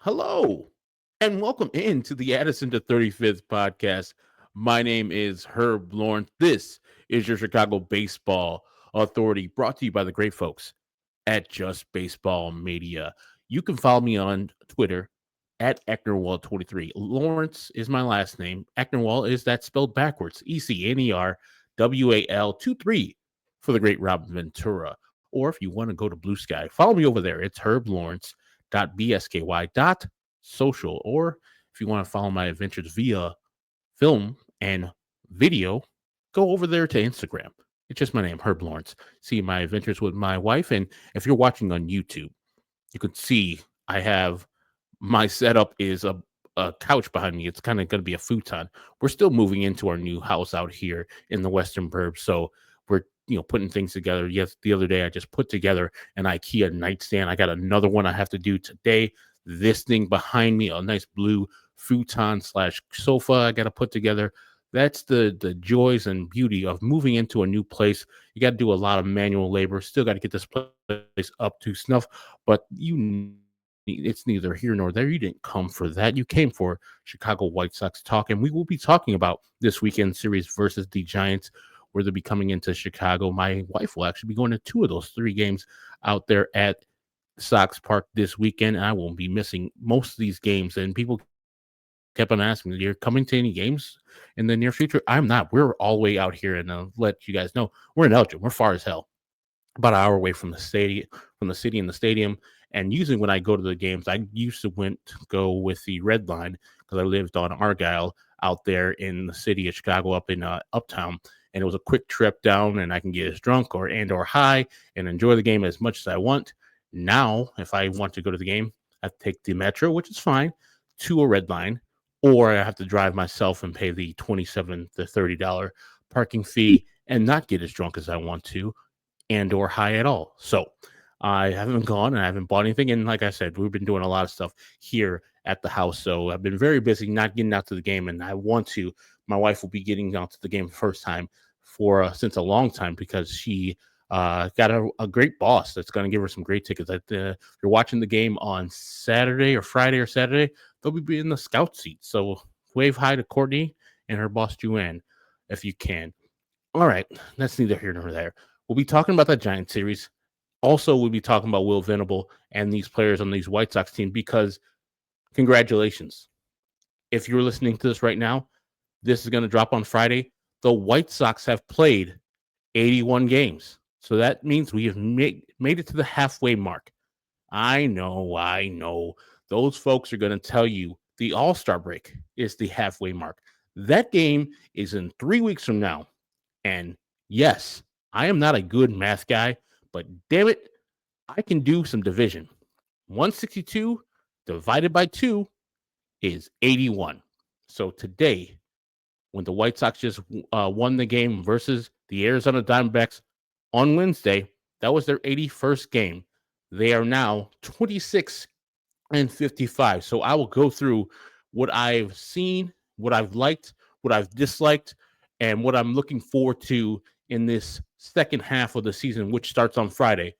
Hello, and welcome into the Addison to 35th podcast. My name is Herb Lawrence. This is your Chicago Baseball Authority, brought to you by the great folks at Just Baseball Media. You can follow me on Twitter at Ecknerwall23. Lawrence is my last name. Ecknerwall is that spelled backwards. ECNERWAL23 for the great Robin Ventura. Or if you want to go to Blue Sky, follow me over there. It's Herb Lawrence .bsky.social. Or if you want to follow my adventures via film and video, go over there to Instagram. It's just my name, Herb Lawrence. See my adventures with my wife. And if you're watching on YouTube, you can see I have my setup is a couch behind me. It's kind of going to be a futon. We're still moving into our new house out here in the Western Burbs. So we're putting things together. Yes, the other day I just put together an IKEA nightstand. I got another one I have to do today. This thing behind me, a nice blue futon / sofa I got to put together. That's the joys and beauty of moving into a new place. You got to do a lot of manual labor. Still got to get this place up to snuff, but it's neither here nor there. You didn't come for that. You came for Chicago White Sox talk, and we will be talking about this weekend series versus the Giants, where they'll be coming into Chicago. My wife will actually be going to 2 of those 3 games out there at Sox Park this weekend. And I won't be missing most of these games. And people kept on asking me, "You're coming to any games in the near future?" I'm not. We're all the way out here, and I'll let you guys know we're in Elgin. We're far as hell, about an hour away from the city and the stadium. And usually when I go to the games, I used to go with the Red Line because I lived on Argyle out there in the city of Chicago, up in Uptown. And it was a quick trip down, and I can get as drunk or high and enjoy the game as much as I want. Now, if I want to go to the game, I take the Metro, which is fine, to a Red Line, or I have to drive myself and pay the $27 to $30 parking fee and not get as drunk as I want to and or high at all. So I haven't gone and I haven't bought anything. And like I said, we've been doing a lot of stuff here at the house. So I've been very busy not getting out to the game. And I want to. My wife will be getting out to the game the first time since a long time, because she got a great boss that's going to give her some great tickets. If you're watching the game on Saturday or Friday or Saturday, they'll be in the scout seat. So wave hi to Courtney and her boss, Joanne, if you can. All right, that's neither here nor there. We'll be talking about that Giant series. Also, we'll be talking about Will Venable and these players on these White Sox team, because congratulations. If you're listening to this right now, this is going to drop on Friday. The White Sox have played 81 games. So that means we have made it to the halfway mark. I know. Those folks are going to tell you the All-Star break is the halfway mark. That game is in 3 weeks from now. And yes, I am not a good math guy, but damn it, I can do some division. 162 divided by 2 is 81. So today, when the White Sox just won the game versus the Arizona Diamondbacks on Wednesday, that was their 81st game. They are now 26 and 55. So I will go through what I've seen, what I've liked, what I've disliked, and what I'm looking forward to in this second half of the season, which starts on Friday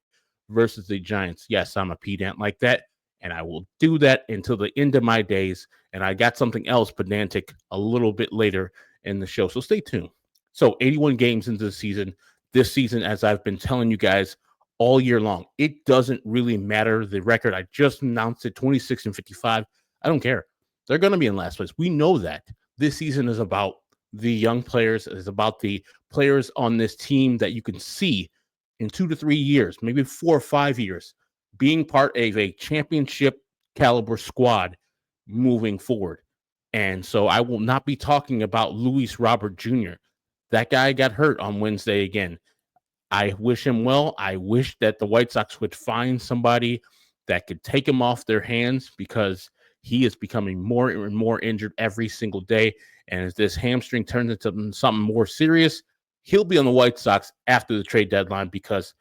versus the Giants. Yes, I'm a pedant like that, and I will do that until the end of my days. And I got something else pedantic a little bit later in the show, so stay tuned. So 81 games into the season. This season, as I've been telling you guys all year long, it doesn't really matter the record. I just announced it, 26 and 55. I don't care. They're going to be in last place. We know that. This season is about the young players. It's about the players on this team that you can see in 2 to 3 years, maybe 4 or 5 years, being part of a championship caliber squad moving forward. And so I will not be talking about Luis Robert Jr. That guy got hurt on Wednesday again. I wish him well. I wish that the White Sox would find somebody that could take him off their hands, because he is becoming more and more injured every single day. And as this hamstring turns into something more serious, he'll be on the White Sox after the trade deadline, because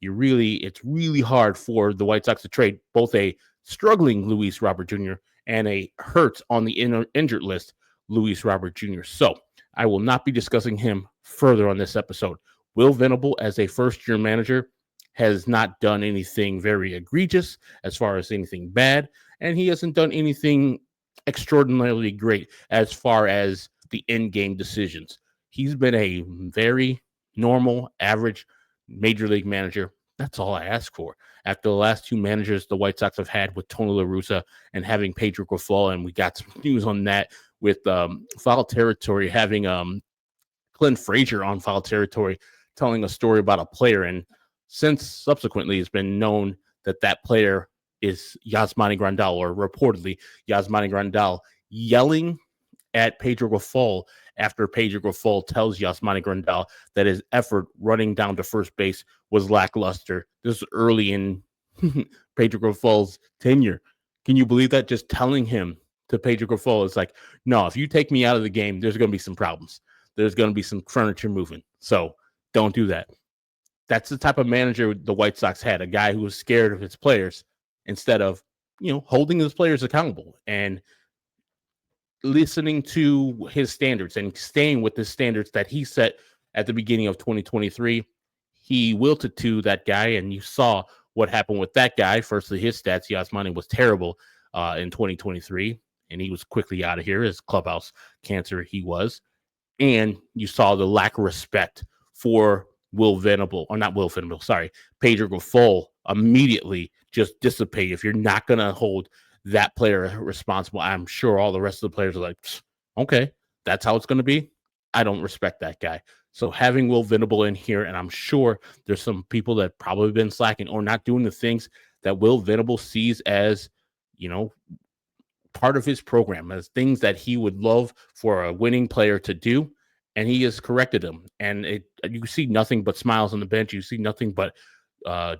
it's really hard for the White Sox to trade both a struggling Luis Robert Jr. and a hurt on the injured list Luis Robert Jr. So I will not be discussing him further on this episode. Will Venable as a first-year manager, has not done anything very egregious as far as anything bad, and he hasn't done anything extraordinarily great as far as the end game decisions. He's been a very normal, average major league manager. That's all I ask for. After the last two managers the White Sox have had with Tony La Russa and having Pedro Grifol, and we got some news on that with Foul Territory having Clint Frazier on Foul Territory telling a story about a player. And since subsequently it's been known that that player is Yasmani Grandal, or reportedly Yasmani Grandal, yelling at Pedro Grifol after Pedro Grifol tells Yasmani Grandal that his effort running down to first base was lackluster. This is early in Pedro Grifol's tenure. Can you believe that? Just telling him to Pedro Grifol is like, no, if you take me out of the game, there's going to be some problems. There's going to be some furniture moving. So don't do that. That's the type of manager the White Sox had, a guy who was scared of his players instead of, holding his players accountable and listening to his standards and staying with the standards that he set at the beginning of 2023. He wilted to that guy, and you saw what happened with that guy. Firstly, his stats, Yasmani, was terrible in 2023, and he was quickly out of here as clubhouse cancer he was. And you saw the lack of respect for Pedro Grifol immediately just dissipate. If you're not going to hold that player responsible, I'm sure all the rest of the players are like, okay, that's how it's going to be. I don't respect that guy. So having Will Venable in here, and I'm sure there's some people that probably been slacking or not doing the things that Will Venable sees as, part of his program, as things that he would love for a winning player to do. And he has corrected them. And you see nothing but smiles on the bench. You see nothing but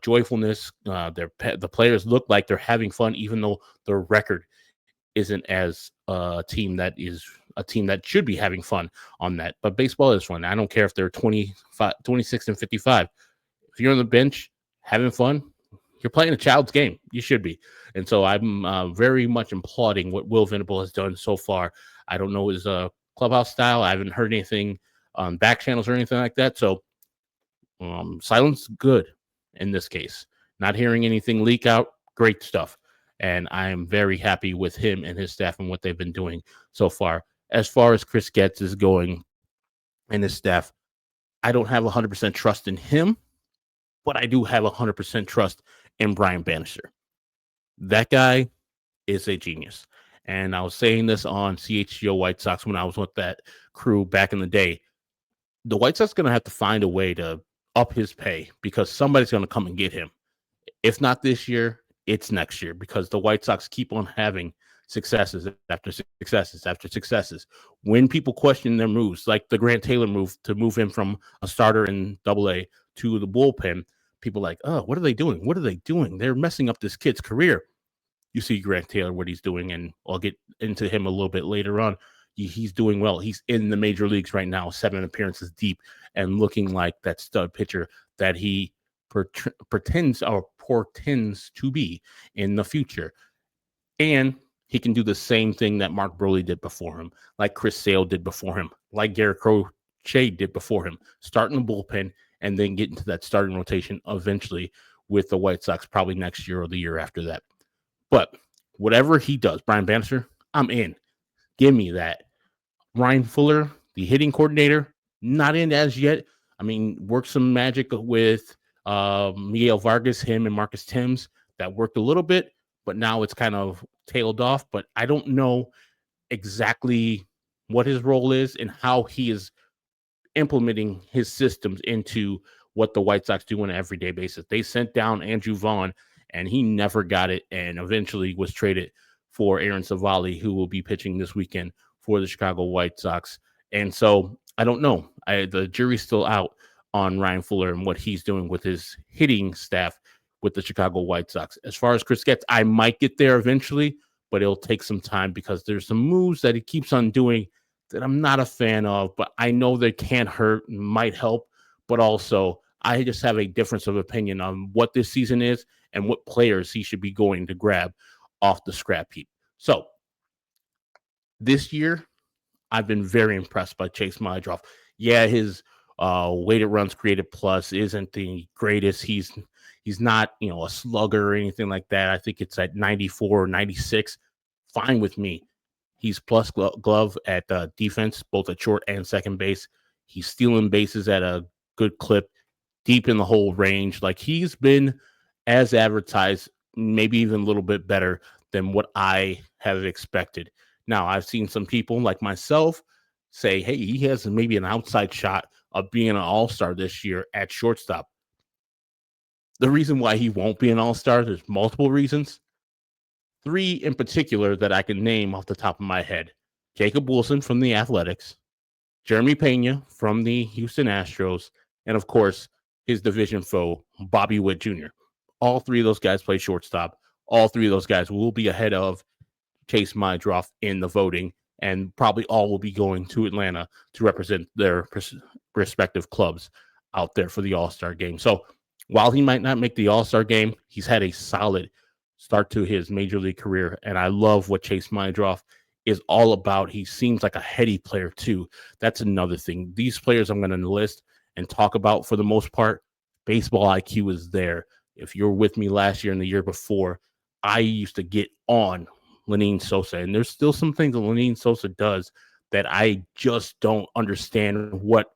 joyfulness. The players look like they're having fun, even though their record isn't as a team that should be having fun on that. But baseball is fun. I don't care if they're 26 and 55. If you're on the bench having fun, you're playing a child's game. You should be. And so I'm very much applauding what Will Venable has done so far. I don't know his clubhouse style. I haven't heard anything on back channels or anything like that. So silence good in this case. Not hearing anything leak out, great stuff. And I am very happy with him and his staff and what they've been doing so far. As far as Chris Getz is going and his staff, I don't have 100% trust in him, but I do have 100% trust in Brian Bannister. That guy is a genius. And I was saying this on CHGO White Sox when I was with that crew back in the day. The White Sox are going to have to find a way to up his pay because somebody's going to come and get him. If not this year, it's next year, because the White Sox keep on having successes after successes after successes. When people question their moves, like the Grant Taylor move to move him from a starter in AA to the bullpen, people are like, oh, what are they doing? What are they doing? They're messing up this kid's career. You see Grant Taylor, what he's doing, and I'll get into him a little bit later on. He's doing well. He's in the major leagues right now, 7 appearances deep, and looking like that stud pitcher that he portends to be in the future. And he can do the same thing that Mark Broly did before him, like Chris Sale did before him, like Garrett Crochet did before him, starting the bullpen and then get into that starting rotation eventually with the White Sox, probably next year or the year after that. But whatever he does, Brian Bannister, I'm in. Give me that. Ryan Fuller, the hitting coordinator, not in as yet. I mean, worked some magic with Miguel Vargas, him and Marcus Thames. That worked a little bit, but now it's kind of tailed off. But I don't know exactly what his role is and how he is implementing his systems into what the White Sox do on an everyday basis. They sent down Andrew Vaughn, and he never got it, and eventually was traded for Aaron Savali, who will be pitching this weekend for the Chicago White Sox. And so I don't know. The jury's still out on Ryan Fuller and what he's doing with his hitting staff with the Chicago White Sox. As far as Chris Getz, I might get there eventually, but it'll take some time because there's some moves that he keeps on doing that I'm not a fan of, but I know they can't hurt, might help, but also I just have a difference of opinion on what this season is and what players he should be going to grab off the scrap heap. So this year, I've been very impressed by Chase Mydroff. Yeah, his weighted runs created plus isn't the greatest. He's He's not, a slugger or anything like that. I think it's at 94 or 96. Fine with me. He's plus glove at defense, both at short and second base. He's stealing bases at a good clip, deep in the whole range. Like he's been as advertised, maybe even a little bit better than what I have expected. Now, I've seen some people like myself say, hey, he has maybe an outside shot of being an all-star this year at shortstop. The reason why he won't be an all-star, there's multiple reasons. Three in particular that I can name off the top of my head. Jacob Wilson from the Athletics, Jeremy Pena from the Houston Astros, and of course, his division foe, Bobby Witt Jr. All three of those guys play shortstop. All three of those guys will be ahead of Chase Mydroff in the voting, and probably all will be going to Atlanta to represent their respective clubs out there for the All-Star game. So while he might not make the All-Star game, he's had a solid start to his major league career, and I love what Chase Mydroff is all about. He seems like a heady player too. That's another thing. These players I'm going to list and talk about, for the most part, baseball IQ is there. If you're with me last year and the year before, I used to get on Lenyn Sosa, and there's still some things that Lenyn Sosa does that I just don't understand what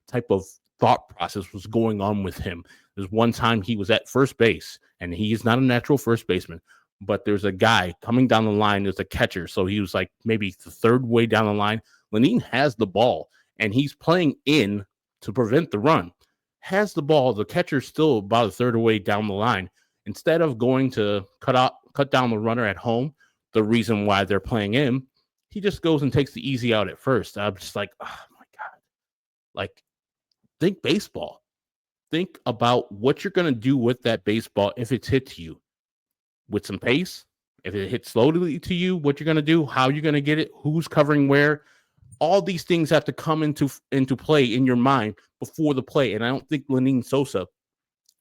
type of thought process was going on with him. There's one time he was at first base, and he's not a natural first baseman, but there's a guy coming down the line. There's a catcher, so he was like maybe the third way down the line. Lenyn has the ball, and he's playing in to prevent the run. Has the ball, the catcher's still about a third way down the line. Instead of going to cut down the runner at home, the reason why they're playing in, he just goes and takes the easy out at first. I'm just like, oh my God. Like, think baseball. Think about what you're going to do with that baseball if it's hit to you with some pace. If it hits slowly to you, what you're going to do, how you're going to get it, who's covering where. All these things have to come into play in your mind before the play. And I don't think Lenyn Sosa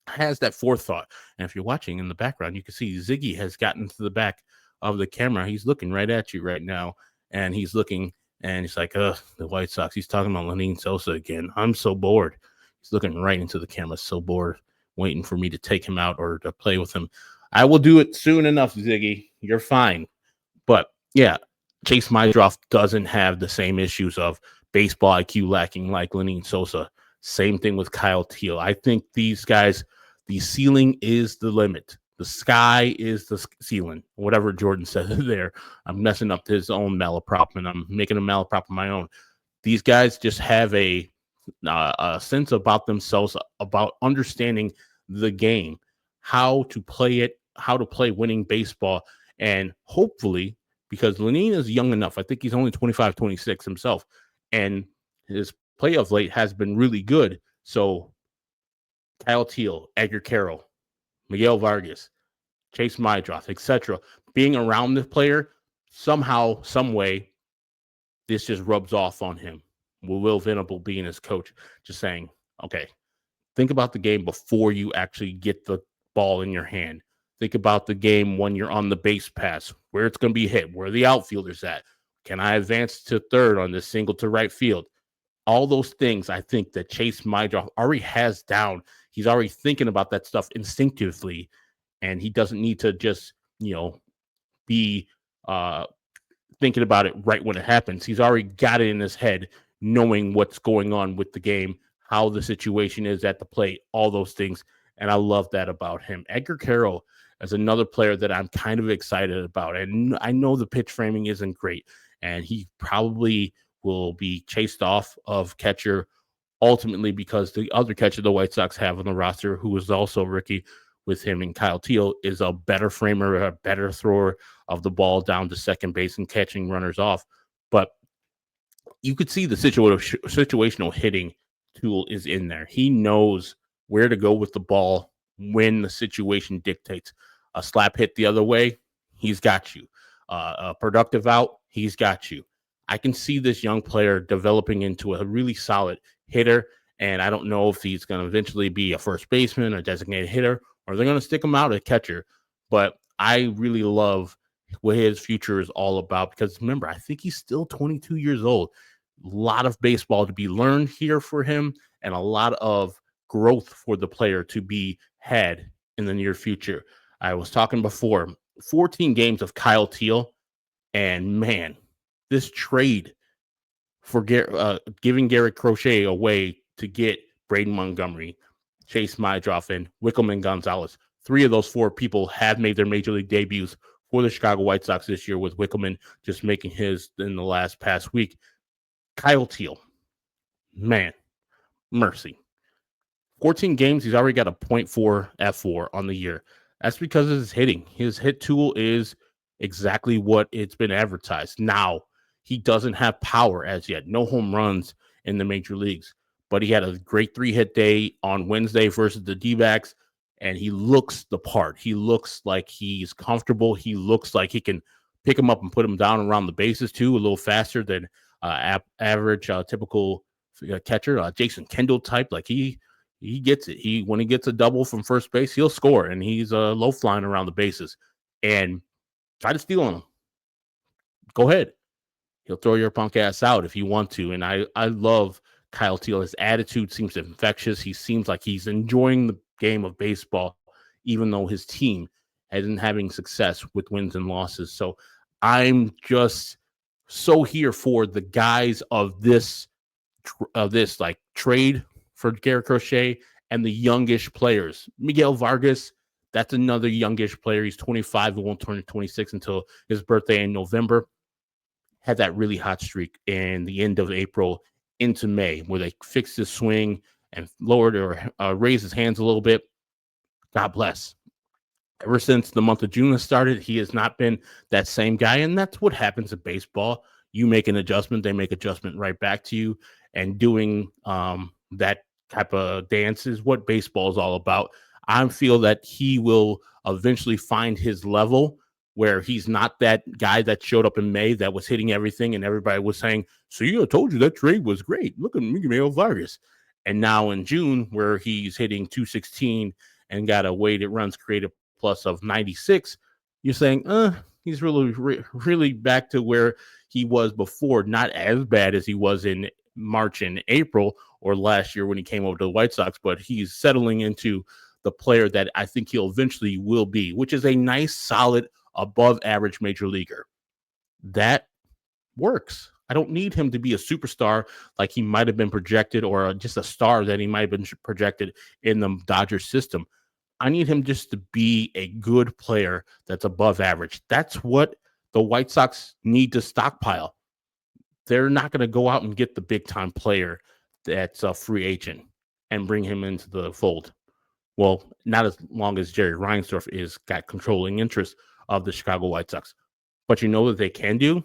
has that forethought. And if you're watching in the background, you can see Ziggy has gotten to the back of the camera. He's looking right at you right now. And he's looking and he's like, the White Sox. He's talking about Lenyn Sosa again. I'm so bored. He's looking right into the camera, so bored, waiting for me to take him out or to play with him. I will do it soon enough, Ziggy. You're fine. But yeah, Chase Mydroff doesn't have the same issues of baseball IQ lacking like Lenyn Sosa. Same thing with Kyle Teel. I think these guys, the ceiling is the limit. The sky is the ceiling. Whatever Jordan said there. I'm messing up his own malaprop, and I'm making a malaprop of my own. These guys just have a sense about themselves, about understanding the game, how to play it, how to play winning baseball, and hopefully, because Lenyn is young enough, I think he's only 25, 26 himself, and his play of late has been really good. So Kyle Teel, Edgar Carroll, Miguel Vargas, Chase Mydroff, etc., being around the player, somehow, some way, this just rubs off on him. Will Venable being his coach, just saying, okay, think about the game before you actually get the ball in your hand. Think about the game when you're on the base pass, where it's going to be hit, where the outfielder's at. Can I advance to third on this single to right field? All those things I think that Chase Mydroff already has down. He's already thinking about that stuff instinctively, and he doesn't need to just, be thinking about it right when it happens. He's already got it in his head, knowing what's going on with the game, how the situation is at the plate, all those things. And I love that about him. Edgar Carroll is another player that I'm kind of excited about. And I know the pitch framing isn't great, and he probably will be chased off of catcher ultimately because the other catcher the White Sox have on the roster, who is also rookie with him and Kyle Teel, is a better framer, a better thrower of the ball down to second base and catching runners off. But you could see the situational hitting tool is in there. He knows where to go with the ball when the situation dictates. A slap hit the other way, he's got you. A productive out, he's got you. I can see this young player developing into a really solid hitter, and I don't know if he's going to eventually be a first baseman or designated hitter, or they're going to stick him out at catcher. But I really love what his future is all about, because remember, I think he's still 22 years old. A lot of baseball to be learned here for him, and a lot of growth for the player to be had in the near future. I was talking before, 14 games of Kyle Teal, and man, this trade for giving Garrett Crochet away to get Braden Montgomery, Chase Mydroff, and Wickelman Gonzalez. 3 of those 4 people have made their major league debuts for the Chicago White Sox this year, with Wickelman just making his in the past week. Kyle Teal, man, mercy. 14 games, he's already got a .4 F4 on the year. That's because of his hitting. His hit tool is exactly what it's been advertised. Now, he doesn't have power as yet. No home runs in the major leagues. But he had a great 3-hit day on Wednesday versus the D-backs, and he looks the part. He looks like he's comfortable. He looks like he can pick him up and put him down around the bases, too, a little faster than average, typical catcher, Jason Kendall type. Like he gets it. When he gets a double from first base, he'll score, and he's low flying around the bases. And try to steal on him. Go ahead. He'll throw your punk ass out if you want to. And I love Kyle Teal. His attitude seems infectious. He seems like he's enjoying the game of baseball, even though his team isn't having success with wins and losses. So I'm just so here for the guys of this like trade for Garrett Crochet and the youngish players. Miguel Vargas, that's another youngish player. He's 25 and won't turn 26 until his birthday in November. Had that really hot streak in the end of April into May, where they fixed his swing and lowered or raised his hands a little bit. God bless. Ever since the month of June has started, he has not been that same guy, and that's what happens in baseball. You make an adjustment, they make adjustment right back to you, and doing that type of dance is what baseball is all about. I feel that he will eventually find his level where he's not that guy that showed up in May that was hitting everything and everybody was saying, "See, I told you that trade was great. Look at Miguel Vargas." And now in June, where he's hitting 216 and got a weighted runs created plus of 96, you're saying, he's really back to where he was before, not as bad as he was in March and April or last year when he came over to the White Sox, but he's settling into the player that I think he'll eventually will be, which is a nice, solid, above average major leaguer. That works. I don't need him to be a superstar like he might have been projected, or just a star that he might have been projected in the Dodgers system. I need him just to be a good player that's above average. That's what the White Sox need to stockpile. They're not going to go out and get the big time player that's a free agent and bring him into the fold. Well, not as long as Jerry Reinsdorf is got controlling interest of the Chicago White Sox. But you know what they can do?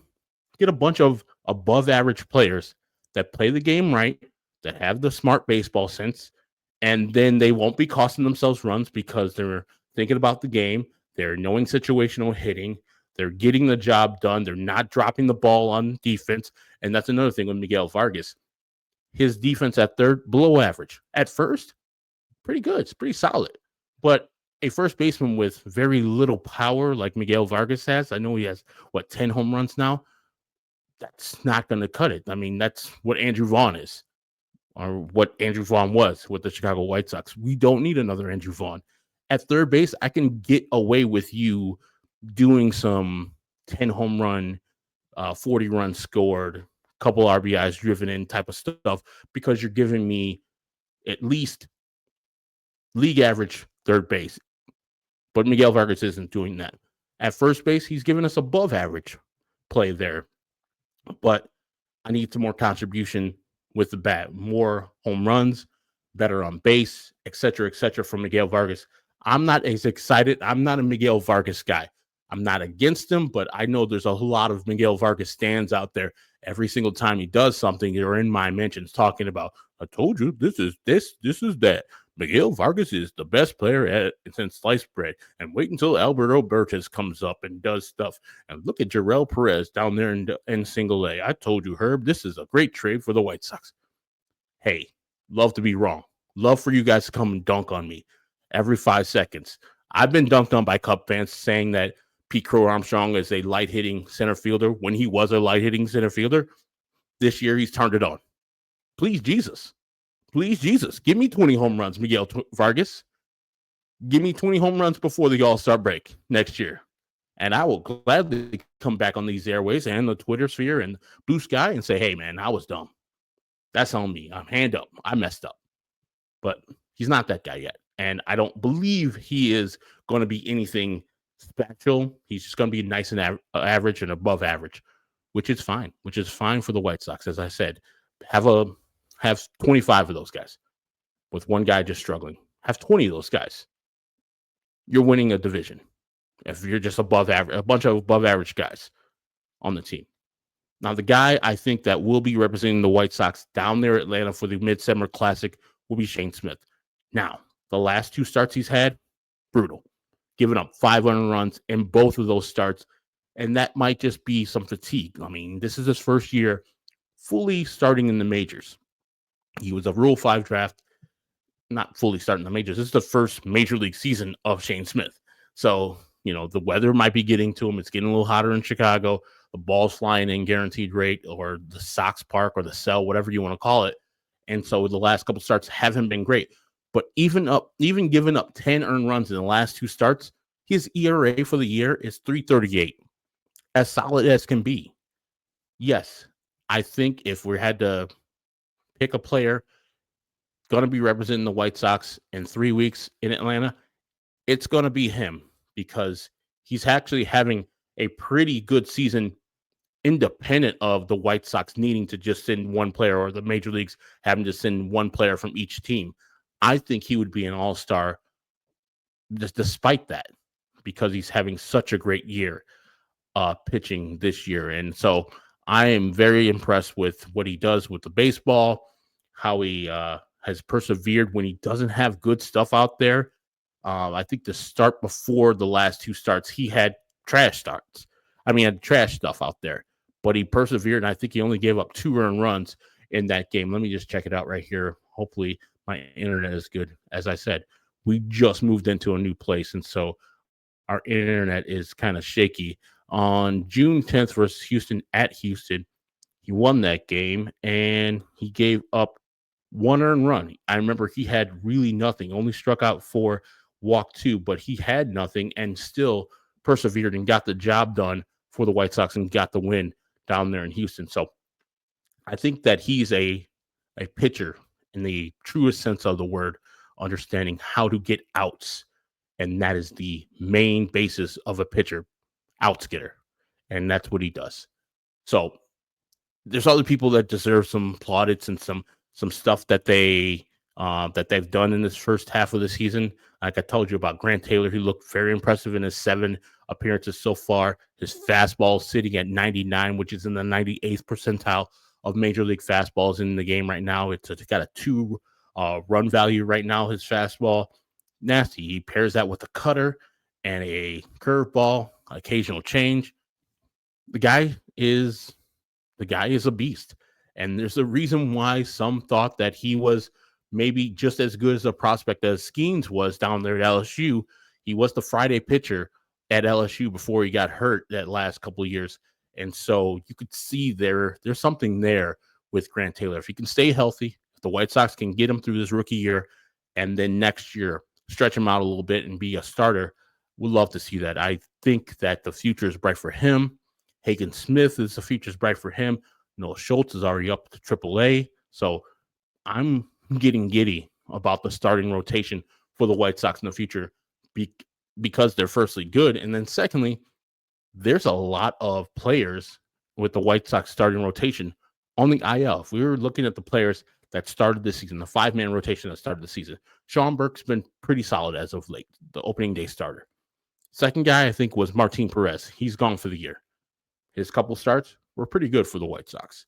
Get a bunch of above average players that play the game right, that have the smart baseball sense, and then they won't be costing themselves runs because they're thinking about the game. They're knowing situational hitting. They're getting the job done. They're not dropping the ball on defense. And that's another thing with Miguel Vargas. His defense at third, below average. At first, pretty good. It's pretty solid. But a first baseman with very little power like Miguel Vargas has, I know he has, 10 home runs now? That's not going to cut it. I mean, that's what Andrew Vaughn is, or what Andrew Vaughn was with the Chicago White Sox. We don't need another Andrew Vaughn. At third base, I can get away with you doing some 10 home run, 40 runs scored, couple RBIs driven in type of stuff, because you're giving me at least league average third base. But Miguel Vargas isn't doing that. At first base, he's giving us above average play there. But I need some more contribution with the bat, more home runs, better on base, et cetera, from Miguel Vargas. I'm not as excited. I'm not a Miguel Vargas guy. I'm not against him, but I know there's a lot of Miguel Vargas stands out there. Every single time he does something, they're in my mentions talking about, I told you, this is that. Miguel Vargas is the best player since sliced bread. And wait until Alberto Bertes comes up and does stuff. And look at Jarrell Perez down there in single A. I told you, Herb, this is a great trade for the White Sox. Hey, love to be wrong. Love for you guys to come and dunk on me every 5 seconds. I've been dunked on by Cub fans saying that Pete Crow Armstrong is a light-hitting center fielder when he was a light-hitting center fielder. This year, he's turned it on. Please, Jesus. Please, Jesus. Give me 20 home runs, Miguel Vargas. Give me 20 home runs before the All-Star break next year. And I will gladly come back on these airways and the Twitter sphere and Blue Sky and say, hey, man, I was dumb. That's on me. I'm hand up. I messed up. But he's not that guy yet. And I don't believe he is going to be anything special. He's just going to be nice and average and above average, which is fine for the White Sox. As I said, have 25 of those guys with one guy just struggling. Have 20 of those guys. You're winning a division. If you're just above average, a bunch of above average guys on the team. Now, the guy I think that will be representing the White Sox down there in Atlanta for the Midsummer Classic will be Shane Smith. Now, the last 2 starts he's had, brutal. Giving up 500 runs in both of those starts, and that might just be some fatigue. I mean, this is his first year fully starting in the majors. He was a Rule 5 draft, not fully starting the majors. This is the first major league season of Shane Smith. So, the weather might be getting to him. It's getting a little hotter in Chicago. The ball's flying in guaranteed rate, or the Sox Park, or the cell, whatever you want to call it. And so the last couple starts haven't been great. But even giving up 10 earned runs in the last 2 starts, his ERA for the year is 3.38, as solid as can be. Yes, I think if we had to pick a player going to be representing the White Sox in 3 weeks in Atlanta, it's going to be him, because he's actually having a pretty good season independent of the White Sox needing to just send one player, or the major leagues having to send one player from each team. I think he would be an all-star just despite that, because he's having such a great year pitching this year. And so I am very impressed with what he does with the baseball, how he has persevered when he doesn't have good stuff out there. I think the start before the last 2 starts, he had trash starts. Had trash stuff out there, but he persevered, and I think he only gave up 2 earned runs in that game. Let me just check it out right here. Hopefully my internet is good. As I said, we just moved into a new place, and so our internet is kind of shaky. On June 10th versus Houston at Houston, he won that game, and he gave up 1 earned run. I remember he had really nothing, only struck out 4, walked 2, but he had nothing and still persevered and got the job done for the White Sox and got the win down there in Houston. So I think that he's a pitcher in the truest sense of the word, understanding how to get outs. And that is the main basis of a pitcher, outs getter. And that's what he does. So there's other people that deserve some plaudits and some stuff that they've done in this first half of the season. Like I told you about Grant Taylor, he looked very impressive in his 7 appearances so far. His fastball sitting at 99, which is in the 98th percentile of major league fastballs in the game right now. It's got a 2 run value right now. His fastball, nasty. He pairs that with a cutter and a curveball, occasional change. The guy is a beast. And there's a reason why some thought that he was maybe just as good as a prospect as Skeens was down there at LSU. He was the Friday pitcher at LSU before he got hurt that last couple of years. And so you could see there's something there with Grant Taylor. If he can stay healthy, if the White Sox can get him through this rookie year, and then next year stretch him out a little bit and be a starter, we'd love to see that. I think that the future is bright for him. Hagen Smith is the future's bright for him. Noah Schultz is already up to AAA. So I'm getting giddy about the starting rotation for the White Sox in the future because they're firstly good. And then secondly, there's a lot of players with the White Sox starting rotation on the IL. If we were looking at the players that started this season, the 5-man rotation that started the season, Sean Burke's been pretty solid as of late, the opening day starter. Second guy, I think, was Martin Perez. He's gone for the year. His couple starts were pretty good for the White Sox.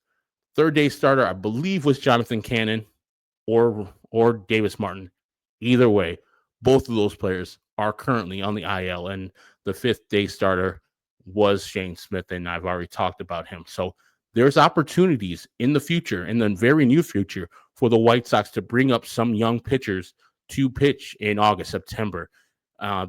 Third day starter, I believe, was Jonathan Cannon or Davis Martin. Either way, both of those players are currently on the IL, and the 5th day starter was Shane Smith, and I've already talked about him. So there's opportunities in the future, in the very near future, for the White Sox to bring up some young pitchers to pitch in August, September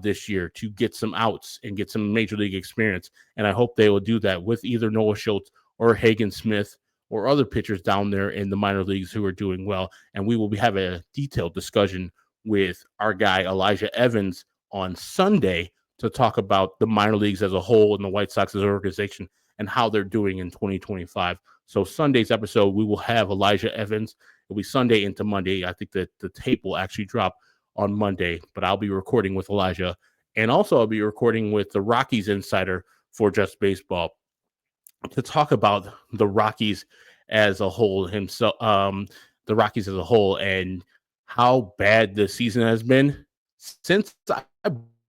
this year, to get some outs and get some major league experience. And I hope they will do that with either Noah Schultz or Hagen Smith or other pitchers down there in the minor leagues who are doing well. And we will have a detailed discussion with our guy Elijah Evans on Sunday to talk about the minor leagues as a whole and the White Sox as an organization and how they're doing in 2025. So Sunday's episode, we will have Elijah Evans. It'll be Sunday into Monday. I think that the tape will actually drop on Monday, but I'll be recording with Elijah. And also I'll be recording with the Rockies insider for Just Baseball to talk about the Rockies as a whole the Rockies as a whole and how bad the season has been. Since I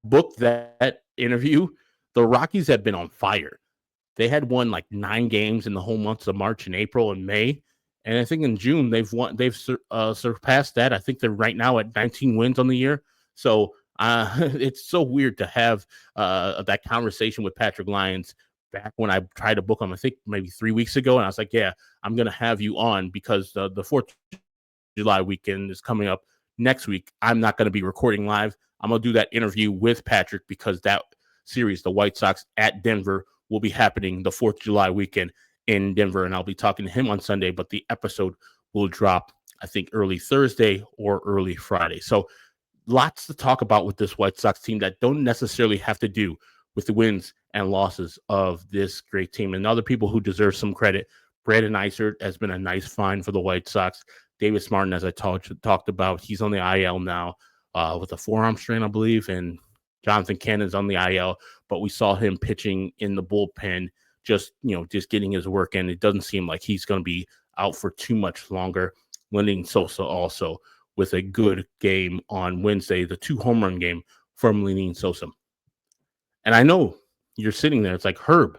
booked that interview, the Rockies have been on fire. They had won like 9 games in the whole months of March and April and May. And I think in June they've surpassed that. I think they're right now at 19 wins on the year. So it's so weird to have that conversation with Patrick Lyons back when I tried to book him, I think maybe 3 weeks ago. And I was like, yeah, I'm going to have you on because the 4th of July weekend is coming up next week. I'm not going to be recording live. I'm going to do that interview with Patrick because that series, the White Sox at Denver, will be happening the 4th of July weekend in Denver. And I'll be talking to him on Sunday, but the episode will drop, I think, early Thursday or early Friday. So lots to talk about with this White Sox team that don't necessarily have to do with the wins and losses of this great team. And other people who deserve some credit, Brandon Eisert has been a nice find for the White Sox. Davis Martin, as I talked about, he's on the IL now with a forearm strain, I believe, and Jonathan Cannon's on the IL, but we saw him pitching in the bullpen, just getting his work in. It doesn't seem like he's going to be out for too much longer. Lenyn Sosa also with a good game on Wednesday, the 2 home run game from Lenyn Sosa. And I know you're sitting there. It's like, Herb,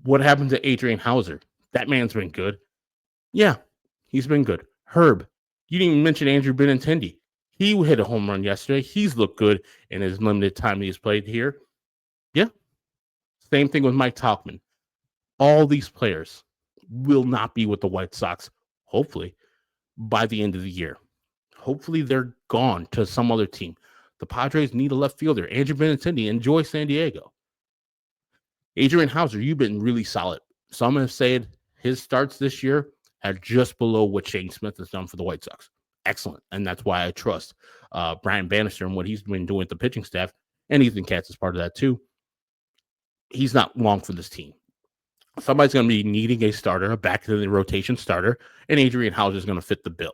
what happened to Adrian Hauser? That man's been good. Yeah, he's been good. Herb, you didn't even mention Andrew Benintendi. He hit a home run yesterday. He's looked good in his limited time he's played here. Yeah. Same thing with Mike Tauchman. All these players will not be with the White Sox, hopefully, by the end of the year. Hopefully they're gone to some other team. The Padres need a left fielder. Andrew Benintendi, enjoy San Diego. Adrian Hauser, you've been really solid. Some have said his starts this year are just below what Shane Smith has done for the White Sox. Excellent. And that's why I trust Brian Bannister and what he's been doing with the pitching staff. And Ethan Katz is part of that too. He's not long for this team. Somebody's going to be needing a starter, a back to the rotation starter, and Adrian Hauser is going to fit the bill.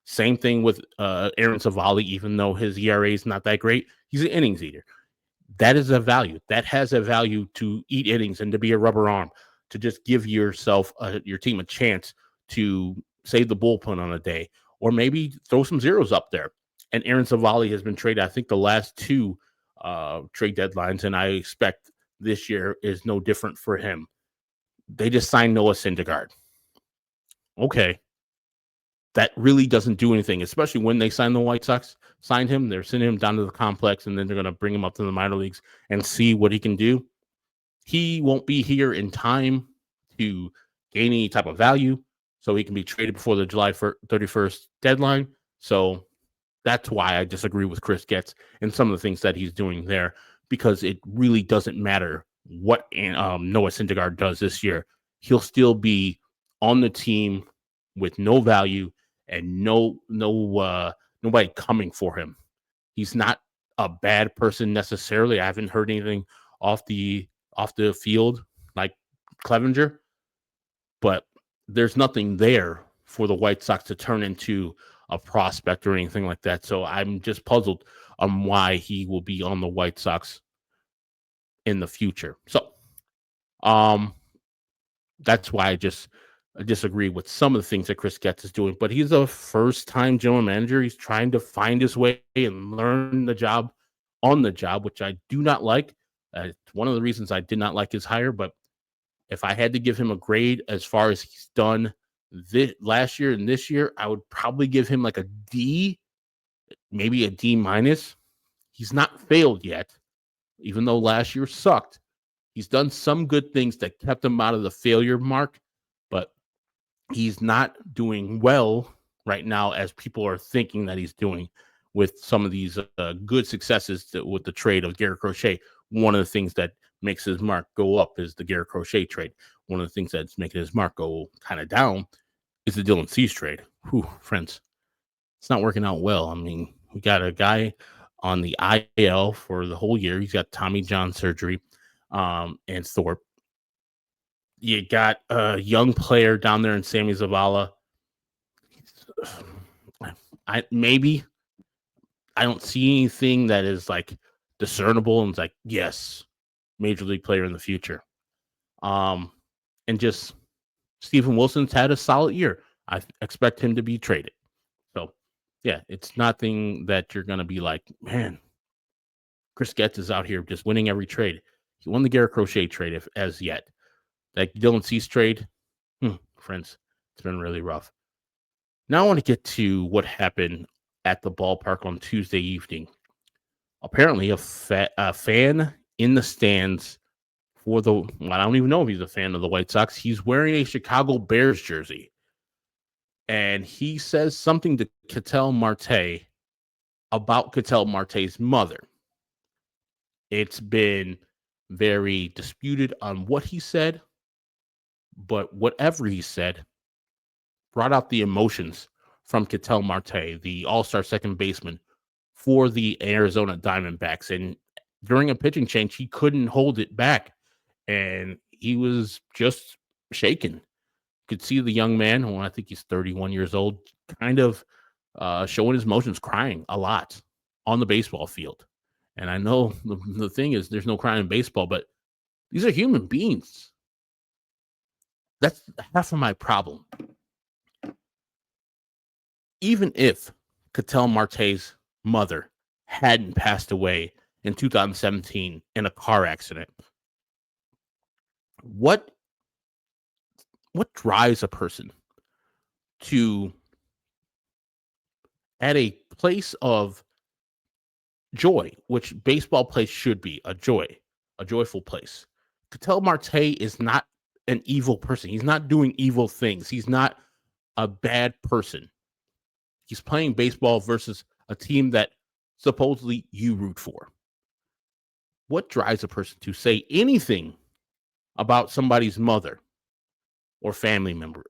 Same thing with Aaron Savali, even though his ERA is not that great. He's an innings eater. That is a value. That has a value to eat innings and to be a rubber arm, to just give your team a chance to save the bullpen on a day, or maybe throw some zeros up there. And Aaron Savali has been traded, I think, the last 2 trade deadlines, and I expect this year is no different for him. They just signed Noah Syndergaard. Okay. That really doesn't do anything, especially when they signed the White Sox, signed him. They're sending him down to the complex, and then they're going to bring him up to the minor leagues and see what he can do. He won't be here in time to gain any type of value, so he can be traded before the July 31st deadline. So that's why I disagree with Chris Getz and some of the things that he's doing there, because it really doesn't matter what Noah Syndergaard does this year. He'll still be on the team with no value and nobody coming for him. He's not a bad person necessarily. I haven't heard anything off the field like Clevenger, but there's nothing there for the White Sox to turn into a prospect or anything like that. So I'm just puzzled on why he will be on the White Sox in the future. So that's why I disagree with some of the things that Chris Getz is doing. But he's a first-time general manager. He's trying to find his way and learn the job on the job, which I do not like. It's one of the reasons I did not like his hire. But if I had to give him a grade as far as he's done last year and this year, I would probably give him like a D, maybe a D minus. He's not failed yet, even though last year sucked. He's done some good things that kept him out of the failure mark, but he's not doing well right now as people are thinking that he's doing with some of these good successes with the trade of Garrett Crochet. One of the things that makes his mark go up is the Garrett Crochet trade. One of the things that's making his mark go kind of down is the Dylan Cease trade. Whew, friends, it's not working out well. I mean, We got a guy on the IL for the whole year. He's got Tommy John surgery, and Thorpe. You got a young player down there in Sammy Zavala. I maybe I don't see anything that is like discernible and it's like, yes, major league player in the future. Um, and just Stephen Wilson's had a solid year. I expect him to be traded. So, yeah, it's nothing that you're going to be like, man, Chris Getz is out here just winning every trade. He won the Garrett Crochet trade as yet. That Dylan Cease trade, friends, it's been really rough. Now I want to get to what happened at the ballpark on Tuesday evening. Apparently, a fan in the stands for the, well, I don't even know if he's a fan of the White Sox. He's wearing a Chicago Bears jersey. And he says something to Ketel Marte about Ketel Marte's mother. It's been very disputed on what he said, but whatever he said brought out the emotions from Ketel Marte, the all-star second baseman for the Arizona Diamondbacks. And during a pitching change, he couldn't hold it back. And he was just shaken. You could see the young man, who I think he's 31 years old, kind of showing his emotions, crying a lot on the baseball field. And I know the thing is there's no crying in baseball, but these are human beings. That's half of my problem. Even if Ketel Marte's mother hadn't passed away in 2017 in a car accident, what drives a person to, at a place of joy, which baseball place should be a joyful place? Ketel Marte is not an evil person. He's not doing evil things. He's not a bad person. He's playing baseball versus a team that supposedly you root for. What drives a person to say anything about somebody's mother or family member,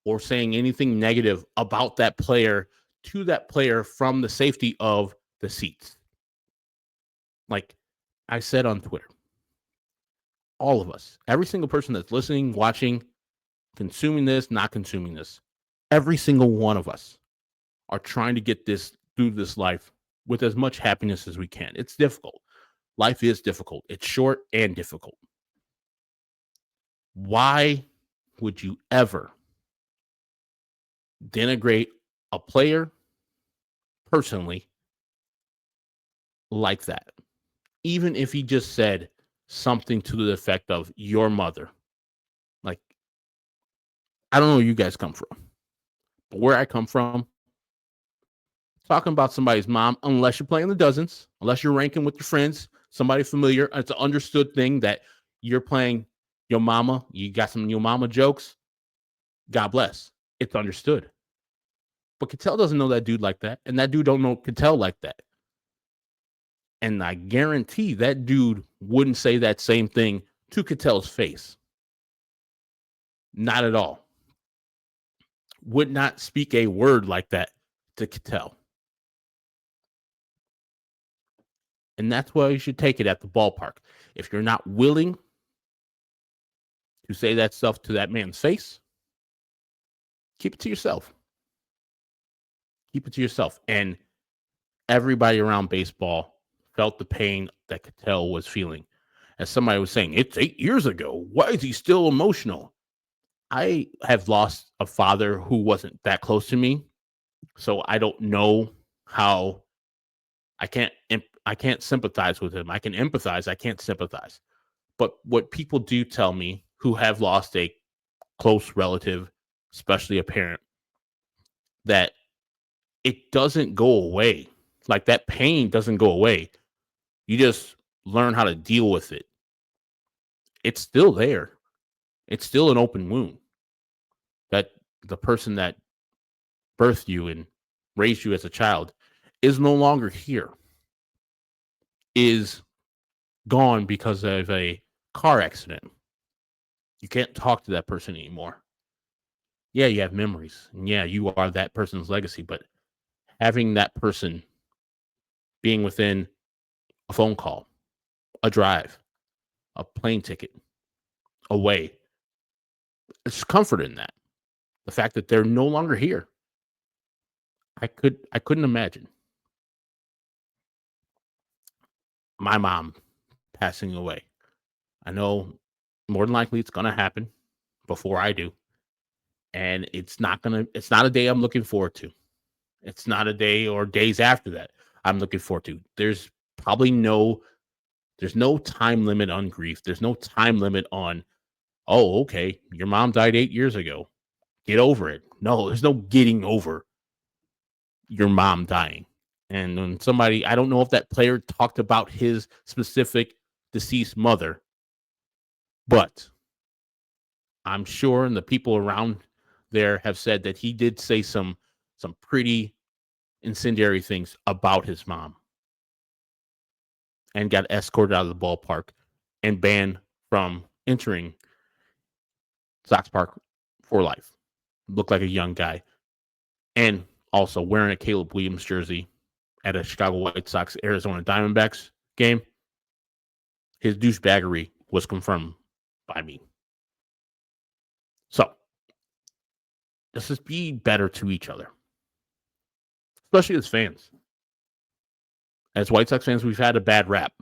or saying anything negative about that player to that player from the safety of the seats? Like I said on Twitter, all of us, every single person that's listening, watching, consuming this, not consuming this, every single one of us are trying to get this through this life with as much happiness as we can. It's difficult. Life is difficult. It's short and difficult. Why would you ever denigrate a player personally like that? Even if he just said something to the effect of your mother. Like, I don't know where you guys come from, but where I come from, talking about somebody's mom, unless you're playing the dozens, unless you're ranking with your friends, somebody familiar, it's an understood thing that you're playing your mama, you got some your mama jokes, God bless. It's understood. But Ketel doesn't know that dude like that, and that dude don't know Ketel like that. And I guarantee that dude wouldn't say that same thing to Ketel's face. Not at all. Would not speak a word like that to Ketel. And that's why you should take it at the ballpark. If you're not willing to say that stuff to that man's face, keep it to yourself. Keep it to yourself. And everybody around baseball felt the pain that Ketel was feeling. As somebody was saying, it's 8 years ago. Why is he still emotional? I have lost a father who wasn't that close to me, so I don't know how. I can't sympathize with him. I can empathize. I can't sympathize. But what people do tell me who have lost a close relative, especially a parent, that it doesn't go away. Like that pain doesn't go away. You just learn how to deal with it. It's still there. It's still an open wound that the person that birthed you and raised you as a child is no longer here, is gone because of a car accident. You can't talk to that person anymore. Yeah, you have memories. And yeah, you are that person's legacy, but having that person being within a phone call, a drive, a plane ticket away. There's comfort in that. The fact that they're no longer here. I couldn't imagine my mom passing away. I know more than likely it's gonna happen before I do. And it's not a day I'm looking forward to. It's not a day or days after that I'm looking forward to. Probably no there's no time limit on grief. There's no time limit on, oh, okay, your mom died 8 years ago. Get over it. No, there's no getting over your mom dying. And when somebody, I don't know if that player talked about his specific deceased mother, but I'm sure, and the people around there have said that he did say some pretty incendiary things about his mom and got escorted out of the ballpark and banned from entering Sox Park for life. Looked like a young guy. And also wearing a Caleb Williams jersey at a Chicago White Sox Arizona Diamondbacks game. His douchebaggery was confirmed by me. So let's just be better to each other, especially as fans. As White Sox fans, we've had a bad rap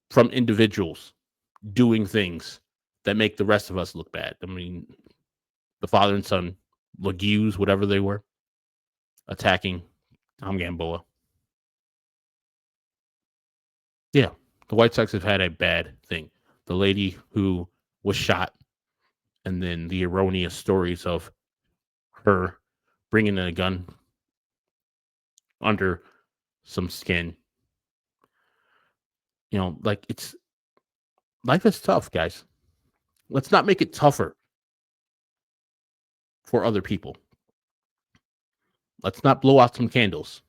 from individuals doing things that make the rest of us look bad. I mean, the father and son, Lagues, whatever they were, attacking Tom Gamboa. Yeah, the White Sox have had a bad thing. The lady who was shot, and then the erroneous stories of her bringing in a gun under some skin. You know, like life is tough, guys. Let's not make it tougher for other people. Let's not blow out some candles.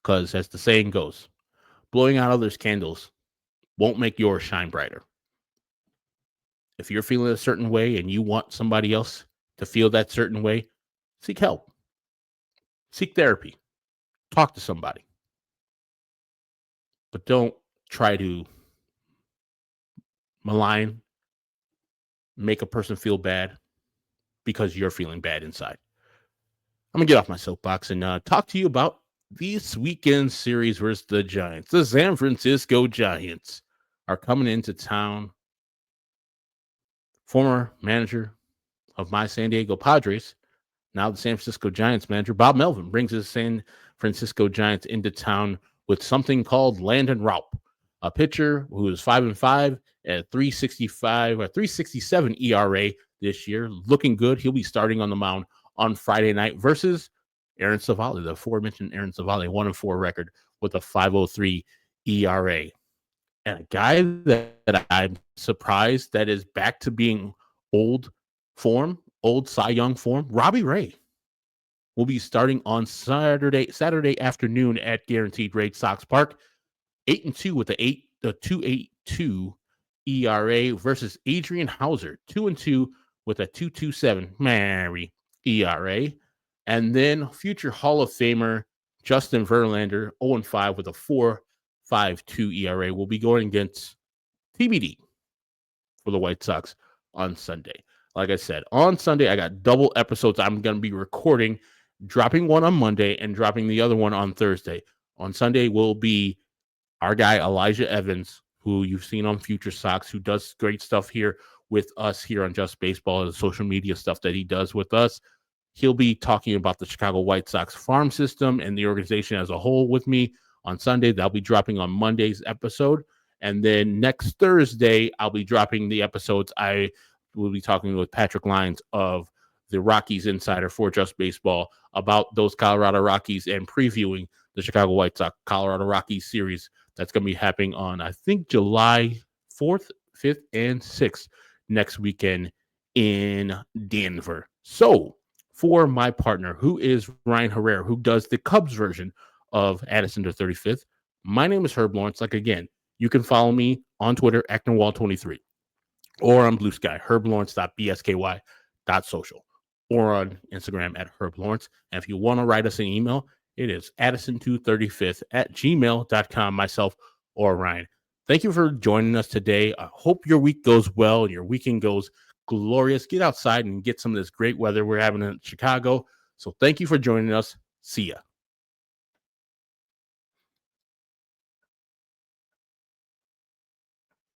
Because as the saying goes, blowing out others' candles won't make yours shine brighter. If you're feeling a certain way and you want somebody else to feel that certain way, seek help. Seek therapy. Talk to somebody. But don't try to malign, make a person feel bad because you're feeling bad inside. I'm going to get off my soapbox and talk to you about this weekend series versus the Giants. The San Francisco Giants are coming into town. Former manager of my San Diego Padres, now the San Francisco Giants manager, Bob Melvin, brings his San Francisco Giants into town with something called Landon Raup, a pitcher who is 5-5 at 3.65 or 3.67 ERA this year, looking good. He'll be starting on the mound on Friday night versus Aaron Savali, the aforementioned Aaron Savali, 1-4 record with a 5.03 ERA. And a guy that I'm surprised that is back to being old Cy Young form, Robbie Ray, will be starting on Saturday afternoon at Guaranteed Rate Sox Park. 8-2 with the 2.82 ERA versus Adrian Hauser, 2-2 with a 2.27 ERA. And then future Hall of Famer Justin Verlander, 0-5 with a 4.52 ERA, will be going against TBD for the White Sox on Sunday. Like I said, on Sunday, I got double episodes I'm going to be recording, dropping one on Monday and dropping the other one on Thursday. On Sunday will be our guy, Elijah Evans, who you've seen on Future Sox, who does great stuff here with us here on Just Baseball, and the social media stuff that he does with us. He'll be talking about the Chicago White Sox farm system and the organization as a whole with me on Sunday. That'll be dropping on Monday's episode. And then next Thursday, I'll be dropping the episodes. I will be talking with Patrick Lyons of the Rockies Insider for Just Baseball about those Colorado Rockies and previewing the Chicago White Sox Colorado Rockies series that's going to be happening on, I think, July 4th, 5th, and 6th next weekend in Denver. So for my partner, who is Ryan Herrera, who does the Cubs version of Addison to 35th, my name is Herb Lawrence. Like, again, you can follow me on Twitter, ActonWall23, or on Blue Sky, herblawrence.bsky.social, or on Instagram at Herb Lawrence. And if you want to write us an email, It is Addison235th at gmail.com, myself or Ryan. Thank you for joining us today. I hope your week goes well and your weekend goes glorious. Get outside and get some of this great weather we're having in Chicago. So thank you for joining us. See ya.